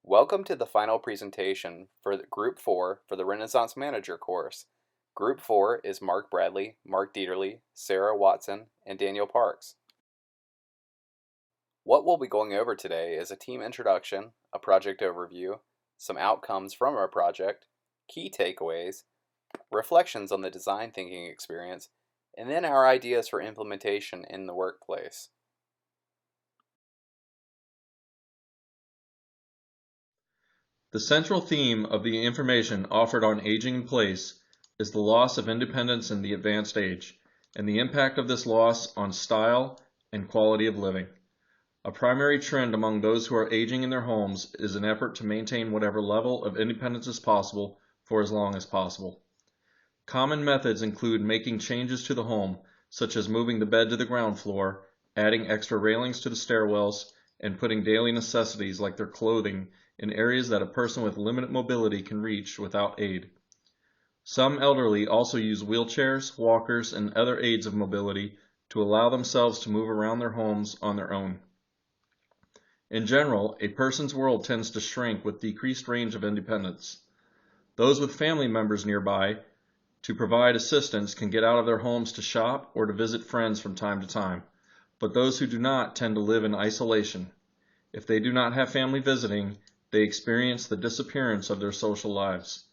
Welcome to the final presentation for Group 4 for the Renaissance Manager course. Group 4 is Mark Bradley, Mark Dieterle, Sarah Watson, and Daniel Parks. What we'll be going over today is a team introduction, a project overview, some outcomes from our project, key takeaways, reflections on the design thinking experience, and then our ideas for implementation in the workplace. The central theme of the information offered on Aging in Place is the loss of independence in the advanced age, and the impact of this loss on style and quality of living. A primary trend among those who are aging in their homes is an effort to maintain whatever level of independence is possible for as long as possible. Common methods include making changes to the home, such as moving the bed to the ground floor, adding extra railings to the stairwells, and putting daily necessities like their clothing in areas that a person with limited mobility can reach without aid. Some elderly also use wheelchairs, walkers, and other aids of mobility to allow themselves to move around their homes on their own. In general, a person's world tends to shrink with decreased range of independence. Those with family members nearby to provide assistance can get out of their homes to shop or to visit friends from time to time, but those who do not tend to live in isolation. If they do not have family visiting, they experience the disappearance of their social lives.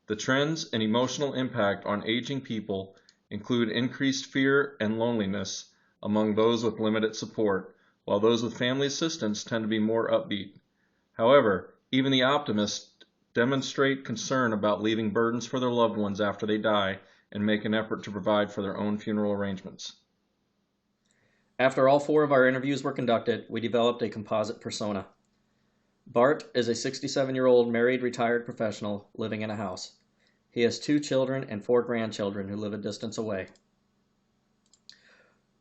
The trends and emotional impact on aging people include increased fear and loneliness among those with limited support, while those with family assistance tend to be more upbeat. However, even the optimists demonstrate concern about leaving burdens for their loved ones after they die and make an effort to provide for their own funeral arrangements. After all 4 of our interviews were conducted, we developed a composite persona. Bart is a 67-year-old married retired professional living in a house. He has 2 children and 4 grandchildren who live a distance away.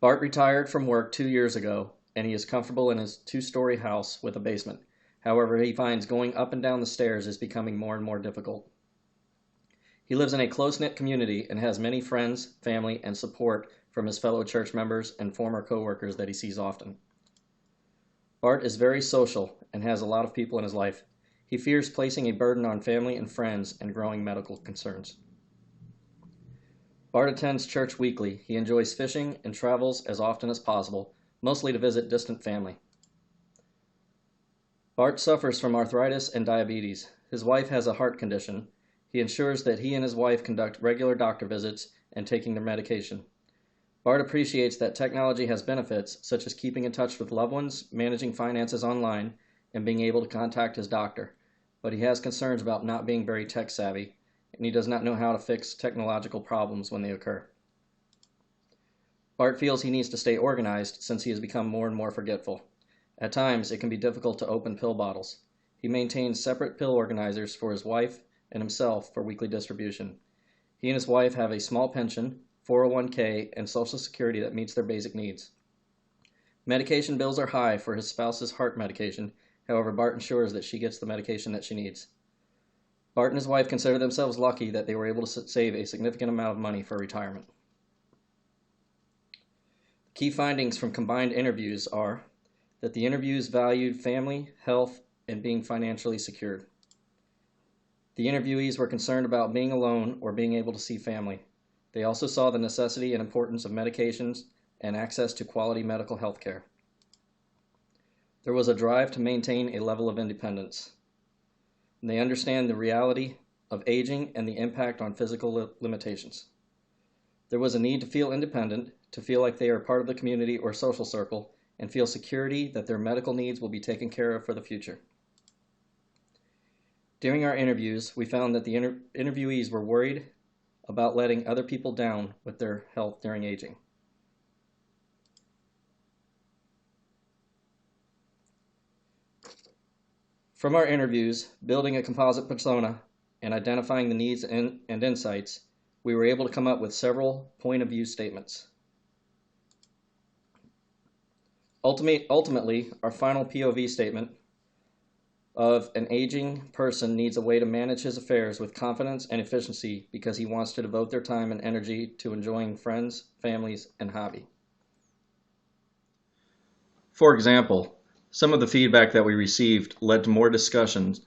Bart retired from work 2 years ago, and he is comfortable in his 2-story house with a basement. However, he finds going up and down the stairs is becoming more and more difficult. He lives in a close-knit community and has many friends, family, and support from his fellow church members and former co-workers that he sees often. Bart is very social and has a lot of people in his life. He fears placing a burden on family and friends and growing medical concerns. Bart attends church weekly. He enjoys fishing and travels as often as possible, mostly to visit distant family. Bart suffers from arthritis and diabetes. His wife has a heart condition. He ensures that he and his wife conduct regular doctor visits and taking their medication. Bart appreciates that technology has benefits, such as keeping in touch with loved ones, managing finances online, and being able to contact his doctor, but he has concerns about not being very tech savvy, and he does not know how to fix technological problems when they occur. Bart feels he needs to stay organized since he has become more and more forgetful. At times, it can be difficult to open pill bottles. He maintains separate pill organizers for his wife and himself for weekly distribution. He and his wife have a small pension, 401k, and Social Security that meets their basic needs. Medication bills are high for his spouse's heart medication. However, Bart ensures that she gets the medication that she needs. Bart and his wife consider themselves lucky that they were able to save a significant amount of money for retirement. Key findings from combined interviews are that the interviews valued family, health, and being financially secured. The interviewees were concerned about being alone or being able to see family. They also saw the necessity and importance of medications and access to quality medical health care. There was a drive to maintain a level of independence. And they understand the reality of aging and the impact on physical limitations. There was a need to feel independent, to feel like they are part of the community or social circle, and feel security that their medical needs will be taken care of for the future. During our interviews, we found that the interviewees were worried about letting other people down with their health during aging. From our interviews, building a composite persona, and identifying the needs and insights, we were able to come up with several point of view statements. Ultimately, our final POV statement of an aging person needs a way to manage his affairs with confidence and efficiency because he wants to devote their time and energy to enjoying friends, families, and hobby. For example, Some of the feedback that we received led to more discussions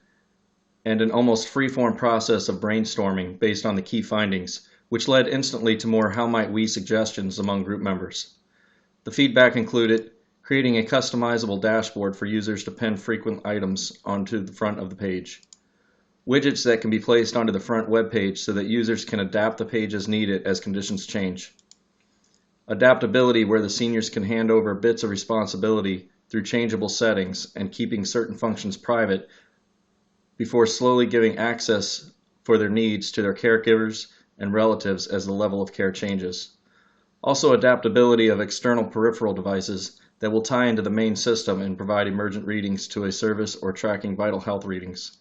and an almost free-form process of brainstorming based on the key findings, which led instantly to more how might we suggestions among group members. The feedback included creating a customizable dashboard for users to pin frequent items onto the front of the page, widgets that can be placed onto the front web page so that users can adapt the page as needed as conditions change, adaptability where the seniors can hand over bits of responsibility through changeable settings and keeping certain functions private before slowly giving access for their needs to their caregivers and relatives as the level of care changes. Also, adaptability of external peripheral devices that will tie into the main system and provide emergent readings to a service or tracking vital health readings.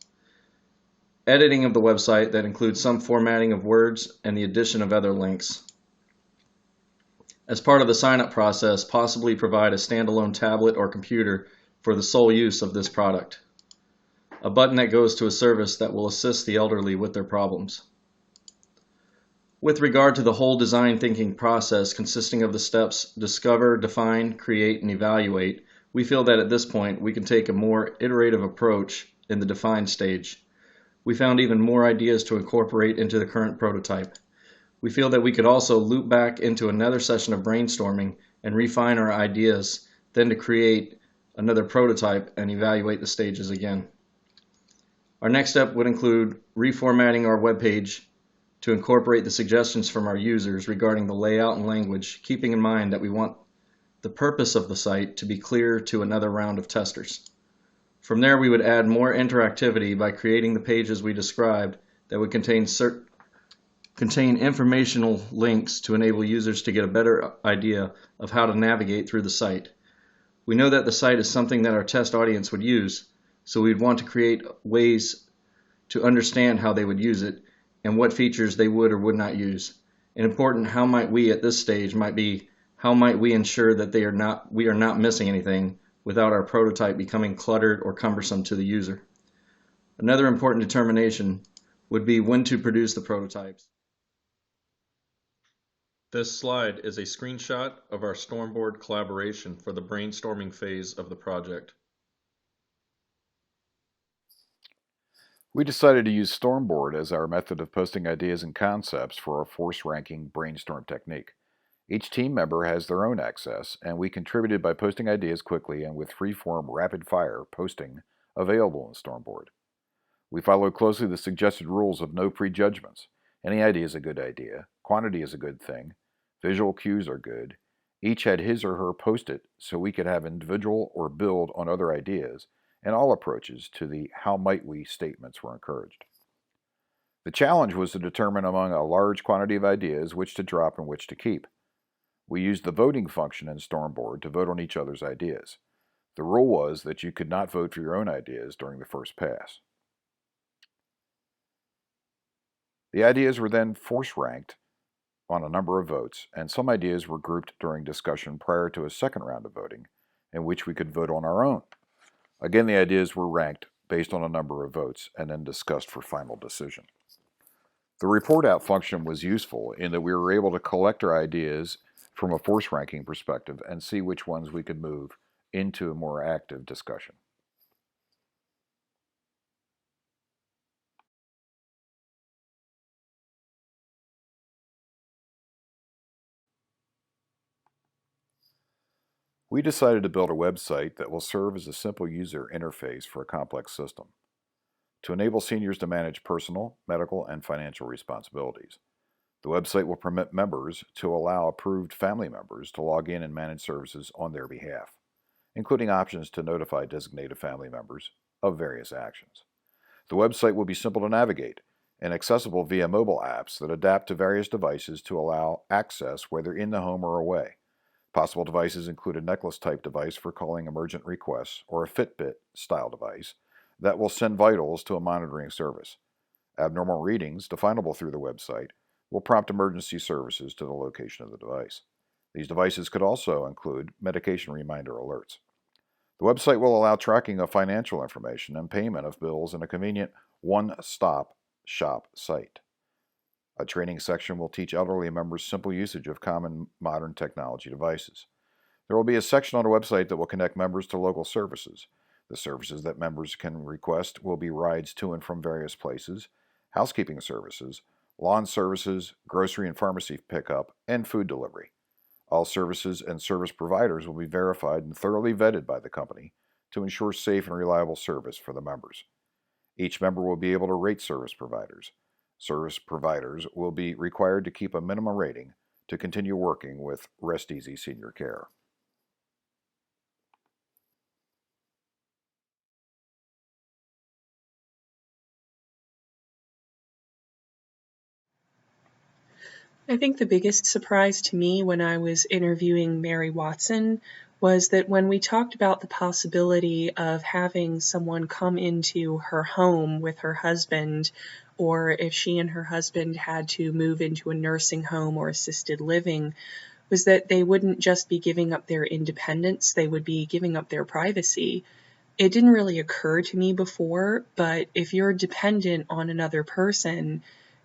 Editing of the website that includes some formatting of words and the addition of other links. As part of the sign-up process, possibly provide a standalone tablet or computer for the sole use of this product. A button that goes to a service that will assist the elderly with their problems. With regard to the whole design thinking process consisting of the steps discover, define, create, and evaluate, we feel that at this point we can take a more iterative approach in the define stage. We found even more ideas to incorporate into the current prototype. We feel that we could also loop back into another session of brainstorming and refine our ideas, then to create another prototype and evaluate the stages again. Our next step would include reformatting our web page to incorporate the suggestions from our users regarding the layout and language, keeping in mind that we want the purpose of the site to be clear to another round of testers. From there, we would add more interactivity by creating the pages we described that would contain informational links to enable users to get a better idea of how to navigate through the site. We know that the site is something that our test audience would use, so we'd want to create ways to understand how they would use it and what features they would or would not use. An important how might we at this stage might be how might we ensure that we are not missing anything without our prototype becoming cluttered or cumbersome to the user. Another important determination would be when to produce the prototypes. This slide is a screenshot of our Stormboard collaboration for the brainstorming phase of the project. We decided to use Stormboard as our method of posting ideas and concepts for our force ranking brainstorm technique. Each team member has their own access, and we contributed by posting ideas quickly and with free-form rapid-fire posting available in Stormboard. We followed closely the suggested rules of no prejudgments. Any idea is a good idea, quantity is a good thing, visual cues are good. Each had his or her post-it so we could have individual or build on other ideas, and all approaches to the how might we statements were encouraged. The challenge was to determine among a large quantity of ideas which to drop and which to keep. We used the voting function in Stormboard to vote on each other's ideas. The rule was that you could not vote for your own ideas during the first pass. The ideas were then force ranked on a number of votes, and some ideas were grouped during discussion prior to a second round of voting, in which we could vote on our own. Again, the ideas were ranked based on a number of votes and then discussed for final decision. The report out function was useful in that we were able to collect our ideas from a force ranking perspective and see which ones we could move into a more active discussion. We decided to build a website that will serve as a simple user interface for a complex system to enable seniors to manage personal, medical, and financial responsibilities. The website will permit members to allow approved family members to log in and manage services on their behalf, including options to notify designated family members of various actions. The website will be simple to navigate and accessible via mobile apps that adapt to various devices to allow access whether in the home or away. Possible devices include a necklace-type device for calling emergent requests or a Fitbit-style device that will send vitals to a monitoring service. Abnormal readings, definable through the website, will prompt emergency services to the location of the device. These devices could also include medication reminder alerts. The website will allow tracking of financial information and payment of bills in a convenient one-stop shop site. A training section will teach elderly members simple usage of common modern technology devices. There will be a section on the website that will connect members to local services. The services that members can request will be rides to and from various places, housekeeping services, lawn services, grocery and pharmacy pickup, and food delivery. All services and service providers will be verified and thoroughly vetted by the company to ensure safe and reliable service for the members. Each member will be able to rate service providers. Service providers will be required to keep a minimum rating to continue working with Rest Easy Senior Care. I think the biggest surprise to me when I was interviewing Mary Watson was that when we talked about the possibility of having someone come into her home with her husband, or if she and her husband had to move into a nursing home or assisted living, was that they wouldn't just be giving up their independence, they would be giving up their privacy. It didn't really occur to me before, but if you're dependent on another person,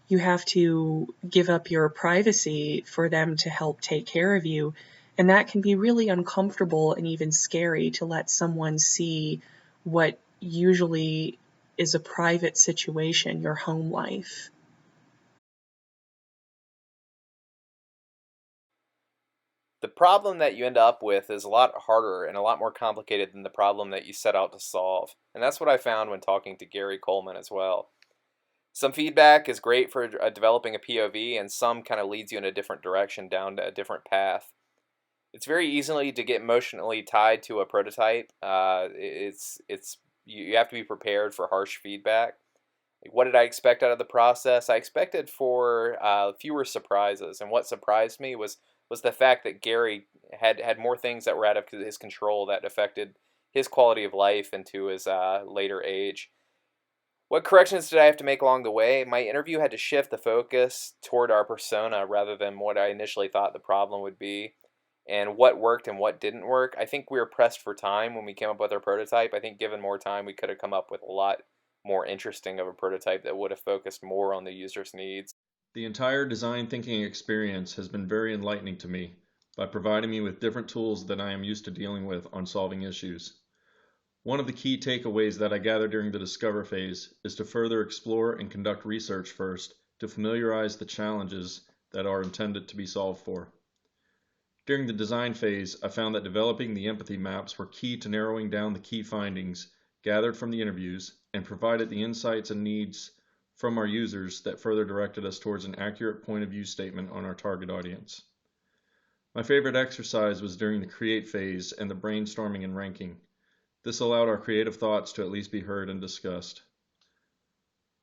you have to give up your privacy for them to help take care of you. And that can be really uncomfortable and even scary to let someone see what usually is a private situation, your home life. The problem that you end up with is a lot harder and a lot more complicated than the problem that you set out to solve. And that's what I found when talking to Gary Coleman as well. Some feedback is great for developing a POV, and some kind of leads you in a different direction, down a different path. It's very easily to get emotionally tied to a prototype. You have to be prepared for harsh feedback. Like, what did I expect out of the process? I expected for fewer surprises, and what surprised me was the fact that Gary had more things that were out of his control that affected his quality of life into his later age. What corrections did I have to make along the way? My interview had to shift the focus toward our persona rather than what I initially thought the problem would be, and what worked and what didn't work. I think we were pressed for time when we came up with our prototype. I think given more time, we could have come up with a lot more interesting of a prototype that would have focused more on the user's needs. The entire design thinking experience has been very enlightening to me by providing me with different tools that I am used to dealing with on solving issues. One of the key takeaways that I gathered during the discover phase is to further explore and conduct research first to familiarize the challenges that are intended to be solved for. During the design phase, I found that developing the empathy maps were key to narrowing down the key findings gathered from the interviews and provided the insights and needs from our users that further directed us towards an accurate point of view statement on our target audience. My favorite exercise was during the create phase and the brainstorming and ranking. This allowed our creative thoughts to at least be heard and discussed.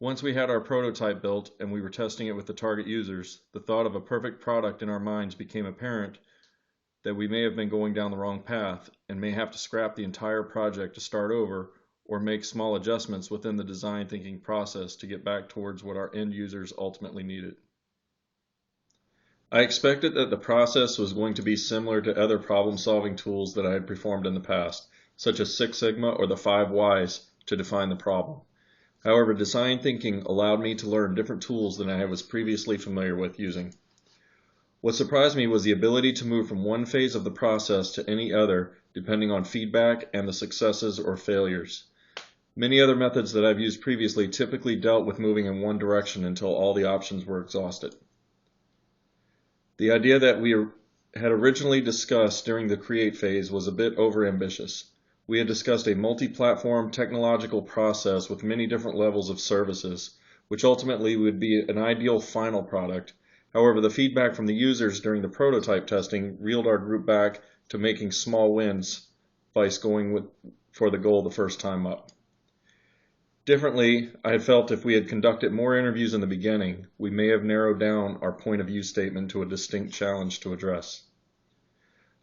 Once we had our prototype built and we were testing it with the target users, the thought of a perfect product in our minds became apparent that we may have been going down the wrong path and may have to scrap the entire project to start over or make small adjustments within the design thinking process to get back towards what our end users ultimately needed. I expected that the process was going to be similar to other problem-solving tools that I had performed in the past, such as Six Sigma or the 5 Whys to define the problem. However, design thinking allowed me to learn different tools than I was previously familiar with using. What surprised me was the ability to move from one phase of the process to any other, depending on feedback and the successes or failures. Many other methods that I've used previously typically dealt with moving in one direction until all the options were exhausted. The idea that we had originally discussed during the create phase was a bit overambitious. We had discussed a multi-platform technological process with many different levels of services, which ultimately would be an ideal final product. However, the feedback from the users during the prototype testing reeled our group back to making small wins by going for the goal the first time up. Differently, I had felt if we had conducted more interviews in the beginning, we may have narrowed down our point of view statement to a distinct challenge to address.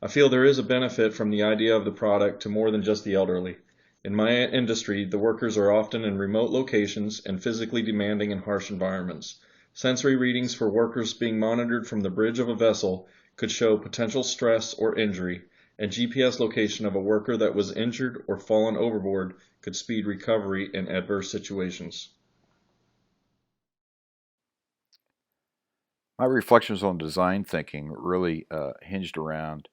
I feel there is a benefit from the idea of the product to more than just the elderly. In my industry, the workers are often in remote locations and physically demanding and harsh environments. Sensory readings for workers being monitored from the bridge of a vessel could show potential stress or injury, and GPS location of a worker that was injured or fallen overboard could speed recovery in adverse situations. My reflections on design thinking really hinged around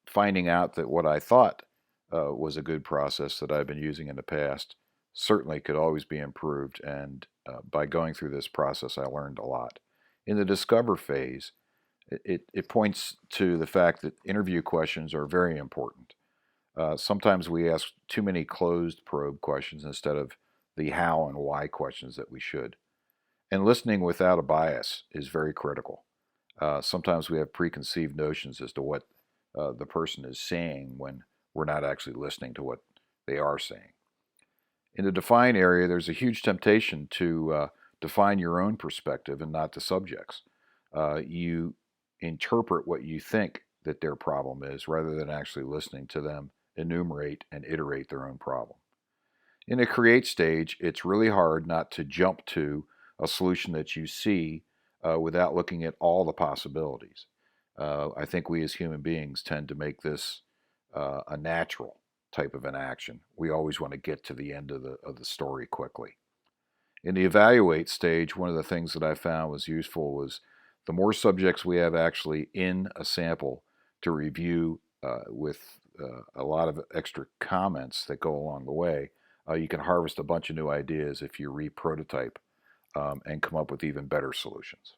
finding out that what I thought was a good process that I've been using in the past certainly could always be improved. And by going through this process, I learned a lot. In the discover phase, it points to the fact that interview questions are very important. Sometimes we ask too many closed probe questions instead of the how and why questions that we should. And listening without a bias is very critical. Sometimes we have preconceived notions as to what the person is saying when we're not actually listening to what they are saying. In the define area, there's a huge temptation to define your own perspective and not the subject's. You interpret what you think that their problem is rather than actually listening to them enumerate and iterate their own problem. In the create stage, it's really hard not to jump to a solution that you see without looking at all the possibilities. I think we as human beings tend to make this a natural type of an action. We always want to get to the end of the story quickly. In the evaluate stage, one of the things that I found was useful was the more subjects we have actually in a sample to review with a lot of extra comments that go along the way, you can harvest a bunch of new ideas if you re-prototype and come up with even better solutions.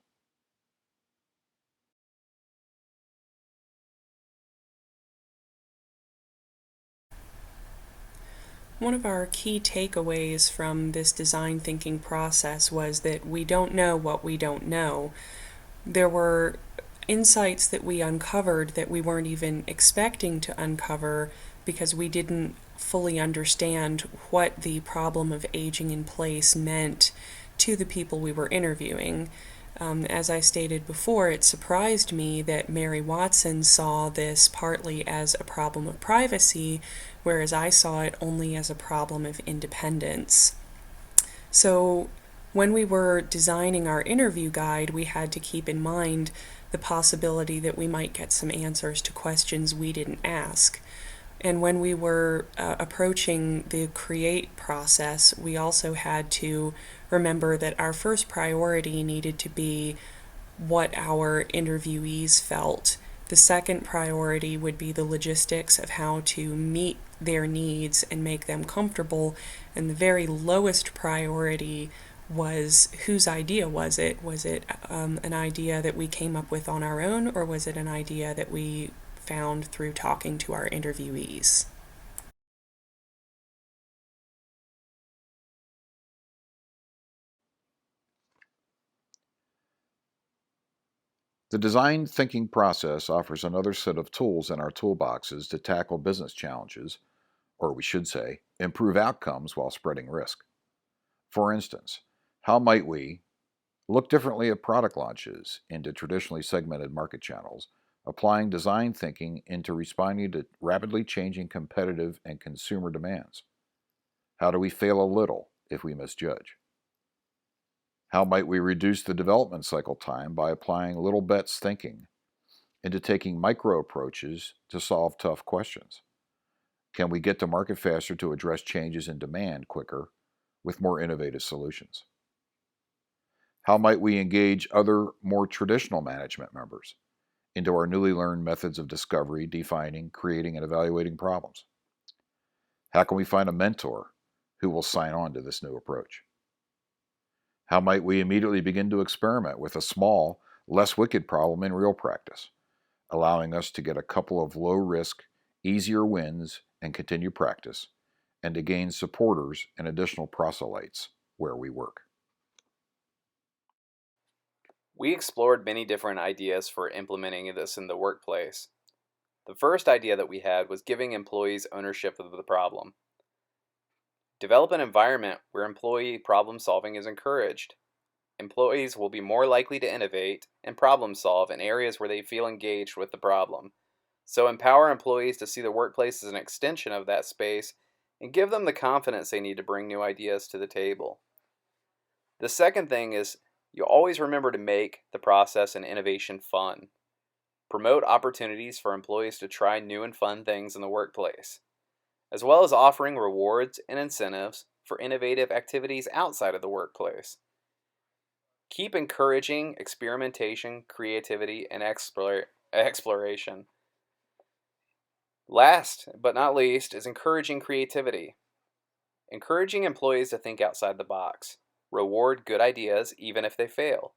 One of our key takeaways from this design thinking process was that we don't know what we don't know. There were insights that we uncovered that we weren't even expecting to uncover because we didn't fully understand what the problem of aging in place meant to the people we were interviewing. As I stated before, it surprised me that Mary Watson saw this partly as a problem of privacy, whereas I saw it only as a problem of independence. So when we were designing our interview guide, we had to keep in mind the possibility that we might get some answers to questions we didn't ask. And when we were approaching the create process, we also had to remember that our first priority needed to be what our interviewees felt. The second priority would be the logistics of how to meet their needs and make them comfortable. And the very lowest priority was whose idea was it? Was it an idea that we came up with on our own, or was it an idea that we found through talking to our interviewees? The design thinking process offers another set of tools in our toolboxes to tackle business challenges, or we should say, improve outcomes while spreading risk. For instance, how might we look differently at product launches into traditionally segmented market channels, applying design thinking into responding to rapidly changing competitive and consumer demands? How do we fail a little if we misjudge? How might we reduce the development cycle time by applying little bets thinking into taking micro approaches to solve tough questions? Can we get to market faster to address changes in demand quicker with more innovative solutions? How might we engage other more traditional management members into our newly learned methods of discovery, defining, creating, and evaluating problems? How can we find a mentor who will sign on to this new approach? How might we immediately begin to experiment with a small, less wicked problem in real practice, allowing us to get a couple of low-risk, easier wins and continue practice, and to gain supporters and additional proselytes where we work? We explored many different ideas for implementing this in the workplace. The first idea that we had was giving employees ownership of the problem. Develop an environment where employee problem solving is encouraged. Employees will be more likely to innovate and problem solve in areas where they feel engaged with the problem. So empower employees to see the workplace as an extension of that space and give them the confidence they need to bring new ideas to the table. The second thing is you always remember to make the process and innovation fun. Promote opportunities for employees to try new and fun things in the workplace, as well as offering rewards and incentives for innovative activities outside of the workplace. Keep encouraging experimentation, creativity, and exploration. Last but not least is encouraging creativity. Encouraging employees to think outside the box. Reward good ideas even if they fail.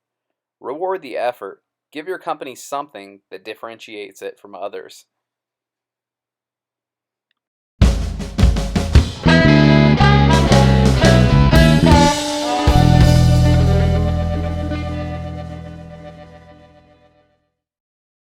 Reward the effort. Give your company something that differentiates it from others.